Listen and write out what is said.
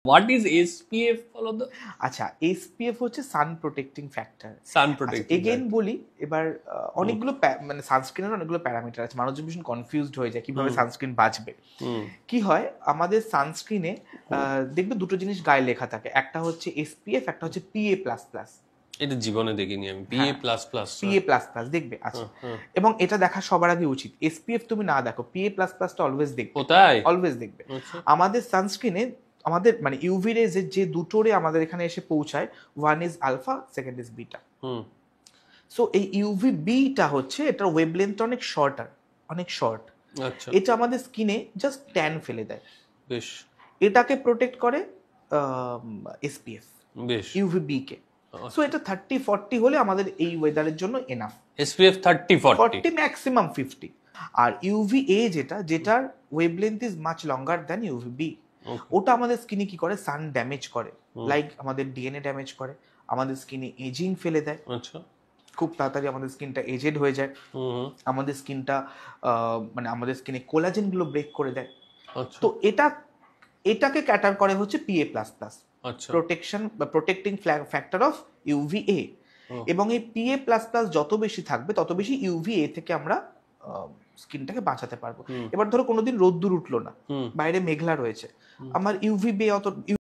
What is SPF বলো তো? আচ্ছা, এসপিএফ হচ্ছে সান প্রোটেক্টিং ফ্যাক্টর। সান প্রোটেক্টিং এগেইন বলি এবার, অনেকগুলো মানে সানস্ক্রিনের অনেকগুলো প্যারামিটার আছে, মানুষজন ভীষণ কনফিউজড হয়ে যায় কিভাবে সানস্ক্রিন বাঁচবে। কি হয় আমাদের সানস্ক্রিনে দেখবে দুটো জিনিস গায়ে লেখা থাকে, একটা হচ্ছে এসপিএফ, একটা হচ্ছে পিএ প্লাস প্লাস। এটা জীবনে দেখিনি আমি, PA plus plus. PA plus plus দেখবে, আচ্ছা, এবং এটা দেখা সবার আগে উচিত। এসপিএফ তুমি না দেখো, পিএ প্লাস প্লাসটা অলওয়েজ দেখবে, কোথায় অলওয়েজ দেখবে। আমাদের সানস্ক্রিনে আমাদের মানে ইউভি রেজের যে দুটো রে আমাদের এখানে এসে পৌঁছায়, one is alpha, second is beta. So এই ইউভি বিটা হচ্ছে, এটার ওয়েভলেন্থ অনেক শর্টার, অনেক শর্ট। আচ্ছা, এটা আমাদের স্কিনে জাস্ট ট্যান ফেলে দেয়, বেশ। এটাকে প্রোটেক্ট করে এসপিএফ, বেশ, ইউভি বি কে। সো এটা 30-40 হলে আমাদের এই ওয়েদারের জন্য এনাফ। SPF 30-40, maximum 50। আর ইউভি এ যেটার wavelength is much longer than UV B, ওটা আমাদের স্কিনে কি করে, সান ড্যামেজ করে, লাইক আমাদের ডিএনএ ড্যামেজ করে, আমাদের স্কিনে এজিং ফেলে দেয়। আচ্ছা, খুব তাড়াতাড়ি আমাদের স্কিনটা এজেড হয়ে যায়, আমাদের স্কিনটা মানে আমাদের স্কিনে কোলাজেন গুলো ব্রেক করে দেয়। তো এটাকে ক্যাটার করে হচ্ছে পিএ প্লাস প্লাস, প্রোটেকশন বা প্রোটেক্টিং ফ্যাক্টর অফ ইউভিএ। এবং এই পিএ প্লাস প্লাস যত বেশি থাকবে তত বেশি ইউভিএ থেকে আমরা স্কিনটাকে বাঁচাতে পারবো। এবার ধরো কোনোদিন রোদ্দুর উঠলো না, বাইরে মেঘলা রয়েছে, আমার ইউভি বে অত